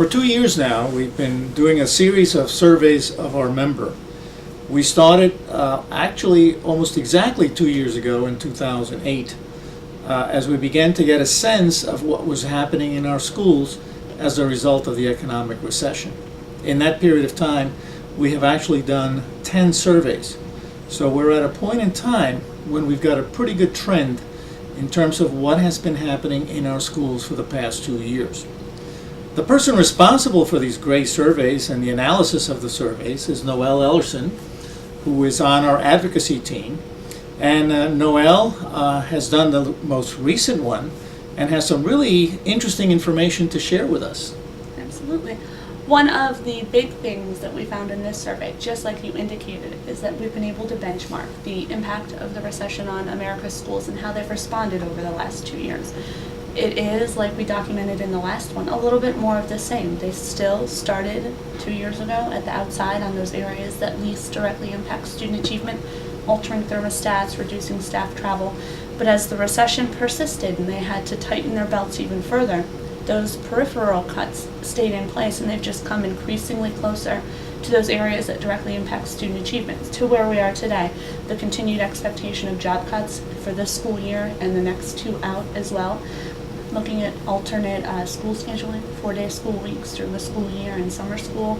For 2 years now, we've been doing a series of surveys of our member. We started actually almost exactly 2 years ago in 2008, as we began to get a sense of what was happening in our schools as a result of the economic recession. In that period of time, we have actually done 10 surveys. So we're at a point in time when we've got a pretty good trend in terms of what has been happening in our schools for the past 2 years. The person responsible for these great surveys and the analysis of the surveys is Noelle Ellerson, who is on our advocacy team. And Noelle has done the most recent one and has some really interesting information to share with us. Absolutely. One of the big things that we found in this survey, just like you indicated, is that we've been able to benchmark the impact of the recession on America's schools and how they've responded over the last 2 years. It is, like we documented in the last one, a little bit more of the same. They still started 2 years ago at the outside on those areas that least directly impact student achievement, altering thermostats, reducing staff travel. But as the recession persisted and they had to tighten their belts even further, those peripheral cuts stayed in place, and they've just come increasingly closer to those areas that directly impact student achievement, to where we are today. The continued expectation of job cuts for this school year and the next 2 out as well. Looking at alternate school scheduling, 4-day school weeks during the school year and summer school,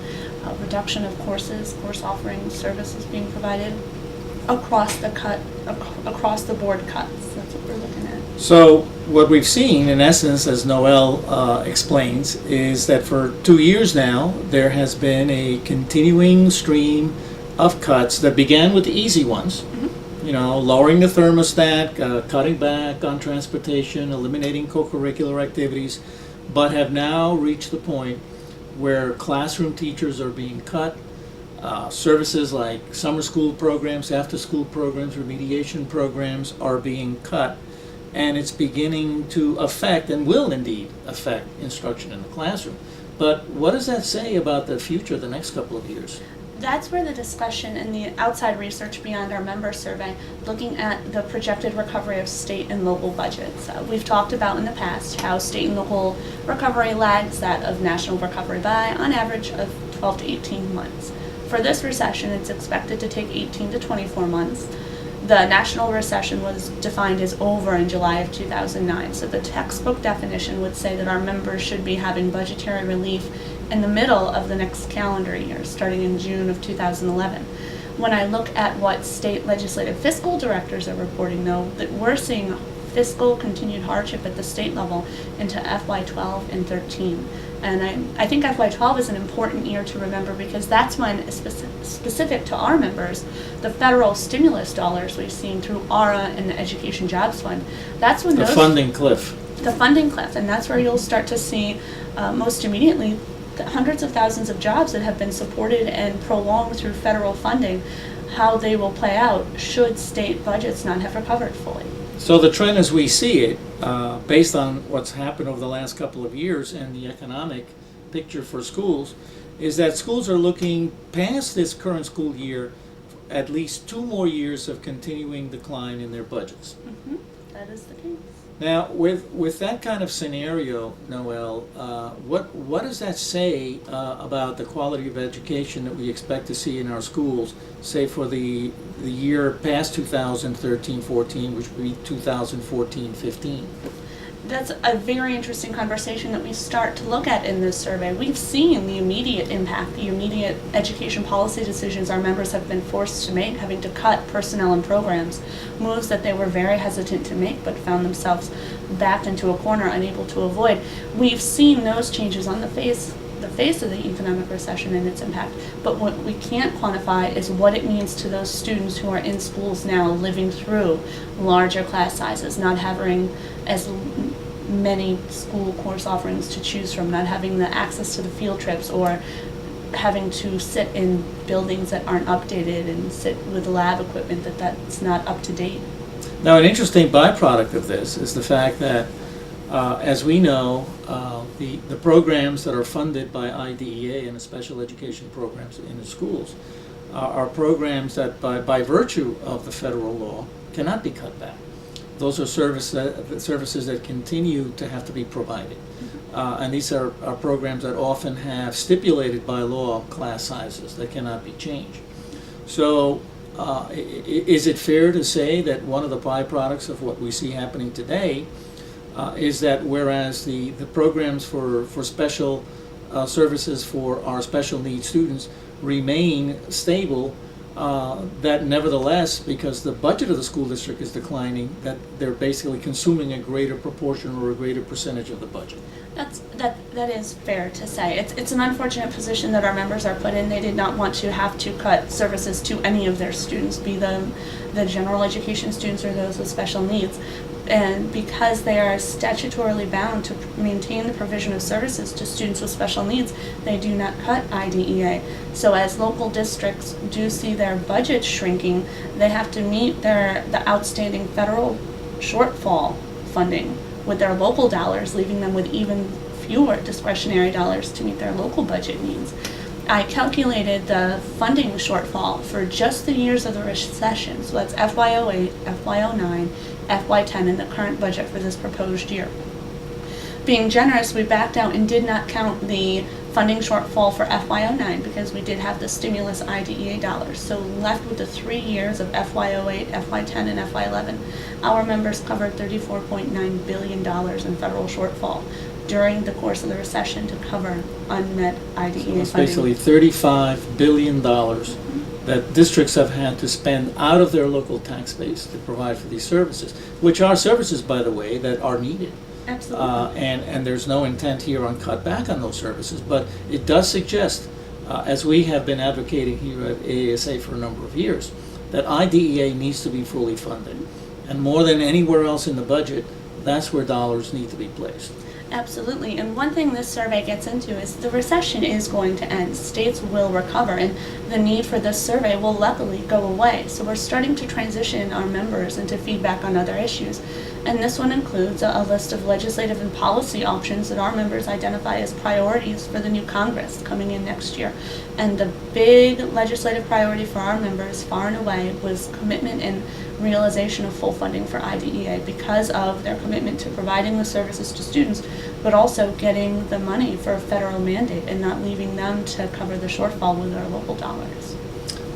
reduction of courses, course offerings, services being provided, across the board cuts. That's what we're looking at. So what we've seen, in essence, as Noelle explains, is that for 2 years now, there has been a continuing stream of cuts that began with the easy ones. You know, lowering the thermostat, cutting back on transportation, eliminating co-curricular activities, but have now reached the point where classroom teachers are being cut, services like summer school programs, after-school programs, remediation programs are being cut, and it's beginning to affect, and will indeed affect, instruction in the classroom. But what does that say about the future the next couple of years? That's where the discussion and the outside research beyond our member survey, looking at the projected recovery of state and local budgets. We've talked about in the past how state and local recovery lags that of national recovery by, on average, of 12 to 18 months. For this recession, it's expected to take 18 to 24 months. The national recession was defined as over in July of 2009, so the textbook definition would say that our members should be having budgetary relief in the middle of the next calendar year, starting in June of 2011. When I look at what state legislative fiscal directors are reporting, though, that we're seeing fiscal continued hardship at the state level into FY12 and 13. And I think FY12 is an important year to remember, because that's when, specific to our members, the federal stimulus dollars we've seen through ARA and the Education Jobs Fund, that's when the funding cliff. The funding cliff, and that's where you'll start to see most immediately the hundreds of thousands of jobs that have been supported and prolonged through federal funding, how they will play out should state budgets not have recovered fully. So the trend as we see it, based on what's happened over the last couple of years and the economic picture for schools, is that schools are looking past this current school year at least 2 more years of continuing decline in their budgets. Mm-hmm. That is the case. Now, with that kind of scenario, Noelle, what does that say about the quality of education that we expect to see in our schools, say for the year past 2013-14, which would be 2014-15? That's a very interesting conversation that we start to look at in this survey. We've seen the immediate impact, the immediate education policy decisions our members have been forced to make, having to cut personnel and programs, moves that they were very hesitant to make but found themselves backed into a corner, unable to avoid. We've seen those changes on the face of the economic recession and its impact, but what we can't quantify is what it means to those students who are in schools now, living through larger class sizes, not having as many school course offerings to choose from, not having the access to the field trips, or having to sit in buildings that aren't updated and sit with lab equipment that's not up to date. Now, an interesting byproduct of this is the fact that, as we know, the programs that are funded by IDEA and the special education programs in the schools are programs that, by virtue of the federal law, cannot be cut back. those are services that continue to have to be provided. And these are programs that often have stipulated by law class sizes that cannot be changed. So is it fair to say that one of the byproducts of what we see happening today is that whereas the programs for special services for our special needs students remain stable, that nevertheless, because the budget of the school district is declining, that they're basically consuming a greater proportion or a greater percentage of the budget? That is fair to say. It's an unfortunate position that our members are put in. They did not want to have to cut services to any of their students, be them the general education students or those with special needs. And because they are statutorily bound to maintain the provision of services to students with special needs, they do not cut IDEA. So as local districts do see their budgets shrinking, they have to meet the outstanding federal shortfall funding with their local dollars, leaving them with even fewer discretionary dollars to meet their local budget needs. I calculated the funding shortfall for just the years of the recession, so that's FY08, FY09, FY10, and the current budget for this proposed year. Being generous, we backed out and did not count the funding shortfall for FY09 because we did have the stimulus IDEA dollars. So left with the 3 years of FY08, FY10, and FY11, our members covered $34.9 billion in federal shortfall during the course of the recession to cover unmet IDEA funding. It's basically $35 billion that districts have had to spend out of their local tax base to provide for these services, which are services, by the way, that are needed. Absolutely. And there's no intent here on cut back on those services, but it does suggest, as we have been advocating here at AASA for a number of years, that IDEA needs to be fully funded. And more than anywhere else in the budget, that's where dollars need to be placed. Absolutely. And one thing this survey gets into is the recession is going to end. States will recover, and the need for this survey will luckily go away. So we're starting to transition our members into feedback on other issues. And this one includes a list of legislative and policy options that our members identify as priorities for the new Congress coming in next year. And the big legislative priority for our members, far and away, was commitment and realization of full funding for IDEA because of their commitment to providing the services to students, but also getting the money for a federal mandate and not leaving them to cover the shortfall with their local dollars.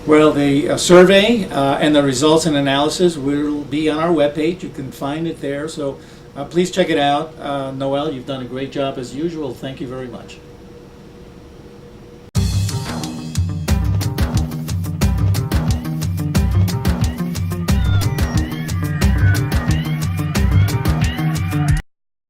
Well, the survey and the results and analysis will be on our webpage. You can find it there, so please check it out. Noelle, you've done a great job as usual. Thank you very much.